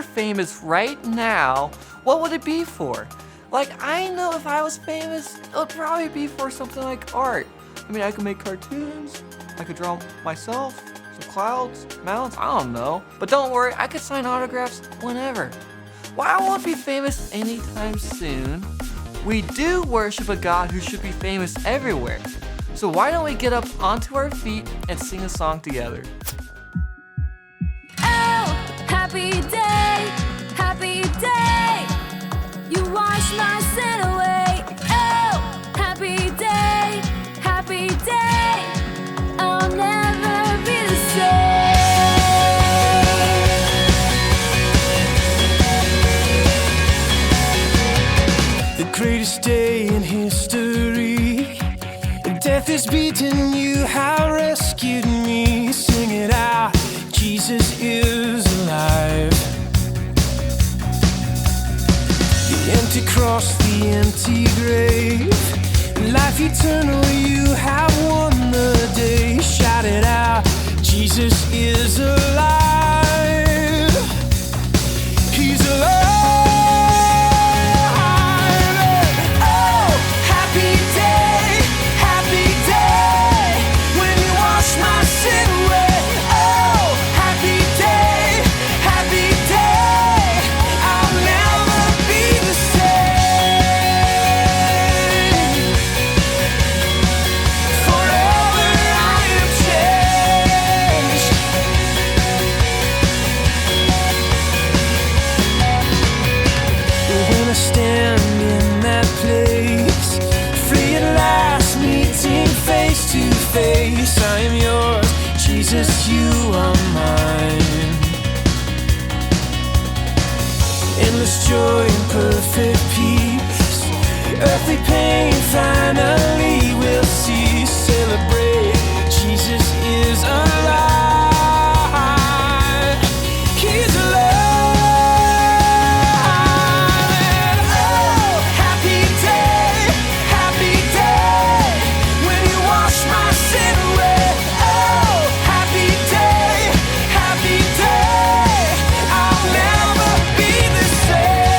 famous right now, what would it be for? Like, I know if I was famous, it would probably be for something like art. I mean, I could make cartoons, I could draw myself, some clouds, mountains, I don't know. But don't worry, I could sign autographs whenever. While I won't be famous anytime soon, we do worship a God who should be famous everywhere. So why don't we get up onto our feet and sing a song together? Oh, happy day, you wash my sin away. Oh, happy day, I'll never be the same. The greatest day in history, death has beaten, you have rescued me. Sing it out, Jesus is alive. The empty cross, the empty grave, life eternal, you have won the day. Shout it out, Jesus is alive. He's alive. Oh, happy day, when you wash my sin away. Oh, happy day, I'll never be the same. Forever I am changed. When I stand in that place, free at last, meeting face to face, I am yours, Jesus, you are mine. Endless joy and perfect peace, earthly pain finally will cease. Celebrate, Jesus is alive. He's alive. Oh, happy day, when you wash my sin away. Oh, happy day, I'll never be the same.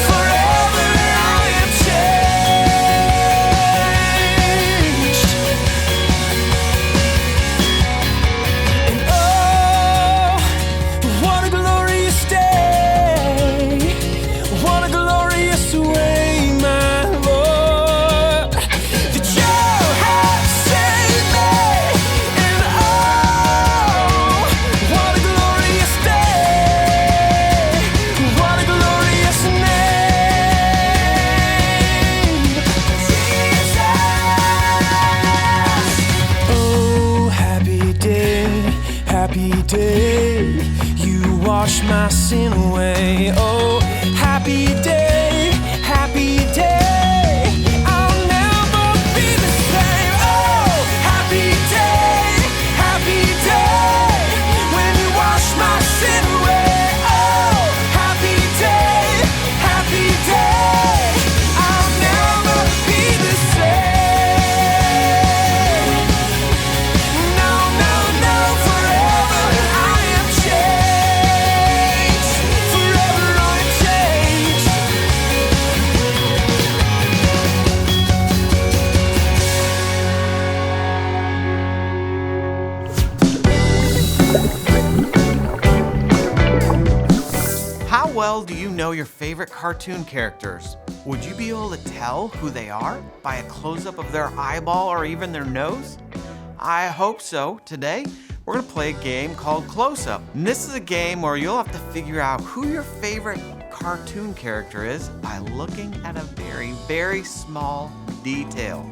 Forever I am changed. And oh, what a glorious day, what a glorious way, my Lord, that you have saved me. And oh, what a glorious day, what a glorious name, Jesus. Oh, happy day, you wash my sin away. Oh, happy day, I'll never be the same. Oh, happy day, when you wash my sin away. Oh, happy day, I'll never be the same. No, forever I am changed. Forever I am changed. How well do you know your favorite cartoon characters? Would you be able to tell who they are by a close-up of their eyeball or even their nose? I hope so. Today, we're gonna play a game called Close Up. And this is a game where you'll have to figure out who your favorite cartoon character is by looking at a very, very small detail.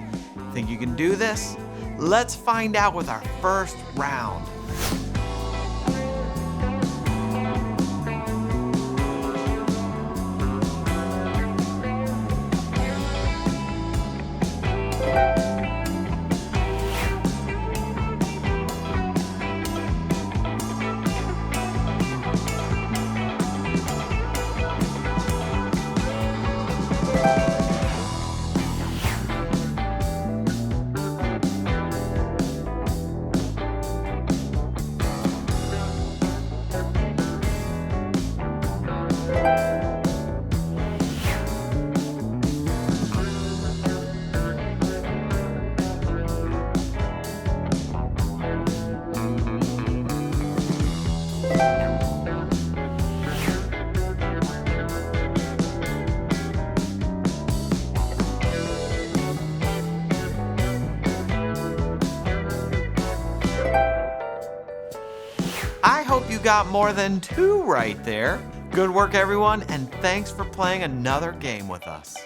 Think you can do this? Let's find out with our first round. you got more than 2 right there. Good work, everyone, and thanks for playing another game with us.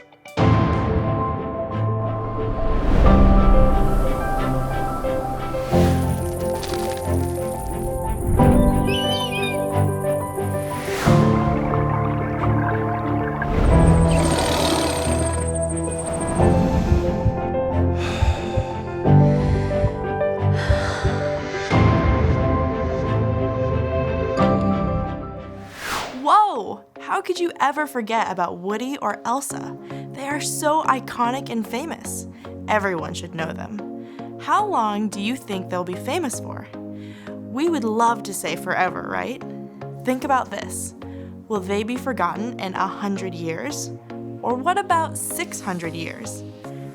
Whoa! How could you ever forget about Woody or Elsa? They are so iconic and famous. Everyone should know them. How long do you think they'll be famous for? We would love to say forever, right? Think about this. Will they be forgotten in 100 years? Or what about 600 years?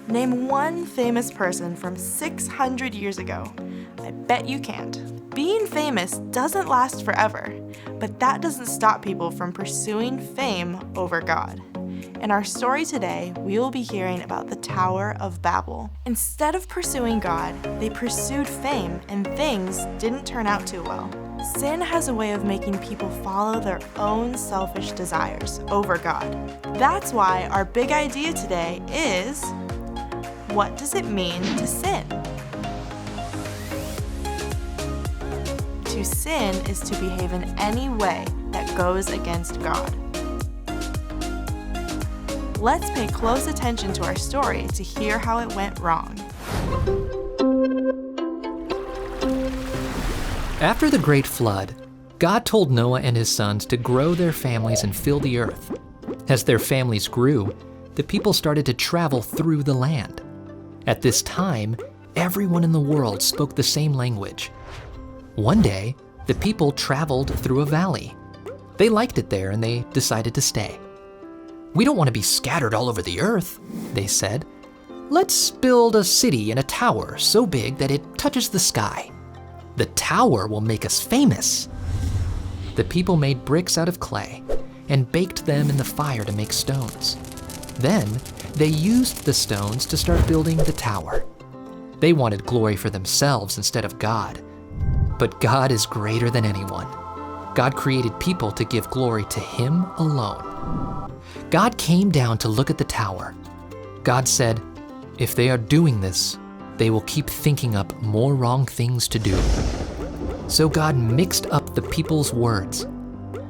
Name one famous person from 600 years ago. I bet you can't. Being famous doesn't last forever, but that doesn't stop people from pursuing fame over God. In our story today, we will be hearing about the Tower of Babel. Instead of pursuing God, they pursued fame and things didn't turn out too well. Sin has a way of making people follow their own selfish desires over God. That's why our big idea today is, what does it mean to sin? To sin is to behave in any way that goes against God. Let's pay close attention to our story to hear how it went wrong. After the great flood, God told Noah and his sons to grow their families and fill the earth. As their families grew, the people started to travel through the land. At this time, everyone in the world spoke the same language. One day, the people traveled through a valley. They liked it there and they decided to stay. "We don't want to be scattered all over the earth," they said. "Let's build a city and a tower so big that it touches the sky. The tower will make us famous." The people made bricks out of clay and baked them in the fire to make stones. Then they used the stones to start building the tower. They wanted glory for themselves instead of God. But God is greater than anyone. God created people to give glory to Him alone. God came down to look at the tower. God said, "If they are doing this, they will keep thinking up more wrong things to do." So God mixed up the people's words.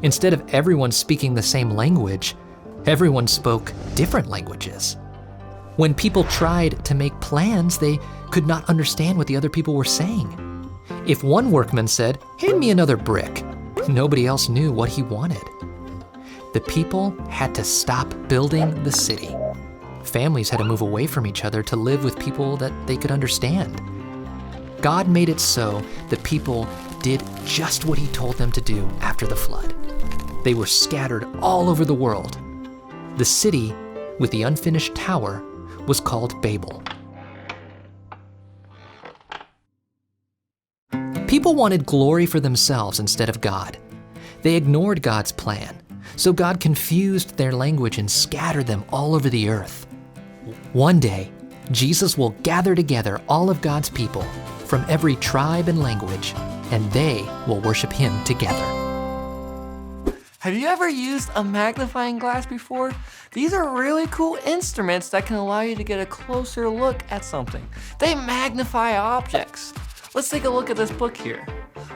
Instead of everyone speaking the same language, everyone spoke different languages. When people tried to make plans, they could not understand what the other people were saying. If one workman said, "Hand me another brick," nobody else knew what he wanted. The people had to stop building the city. Families had to move away from each other to live with people that they could understand. God made it so the people did just what He told them to do after the flood. They were scattered all over the world. The city with the unfinished tower was called Babel. People wanted glory for themselves instead of God. They ignored God's plan, so God confused their language and scattered them all over the earth. One day, Jesus will gather together all of God's people from every tribe and language, and they will worship Him together. Have you ever used a magnifying glass before? These are really cool instruments that can allow you to get a closer look at something. They magnify objects. Let's take a look at this book here.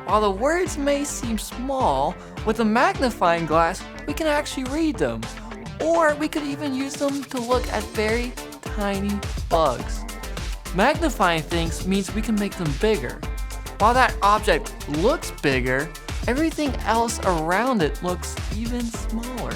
While the words may seem small, with a magnifying glass, we can actually read them. Or we could even use them to look at very tiny bugs. Magnifying things means we can make them bigger. While that object looks bigger, everything else around it looks even smaller.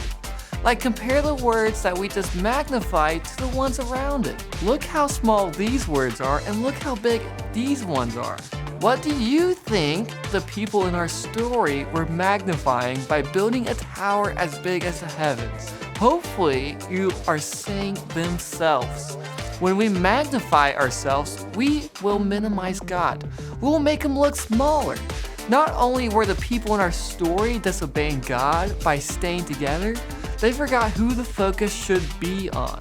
Like compare the words that we just magnified to the ones around it. Look how small these words are and look how big these ones are. What do you think the people in our story were magnifying by building a tower as big as the heavens? Hopefully you are saying themselves. When we magnify ourselves, we will minimize God. We will make Him look smaller. Not only were the people in our story disobeying God by staying together, they forgot who the focus should be on.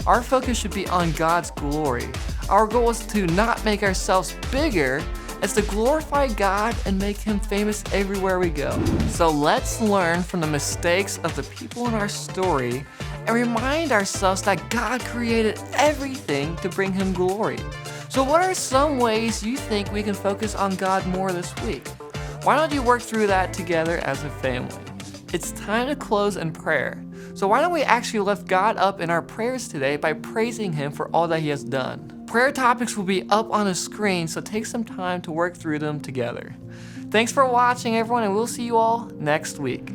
Our focus should be on God's glory. Our goal is to not make ourselves bigger is to glorify God and make Him famous everywhere we go. So let's learn from the mistakes of the people in our story and remind ourselves that God created everything to bring Him glory. So what are some ways you think we can focus on God more this week? Why don't you work through that together as a family? It's time to close in prayer. So why don't we actually lift God up in our prayers today by praising Him for all that He has done? Prayer topics will be up on the screen, so take some time to work through them together. Thanks for watching, everyone, and we'll see you all next week.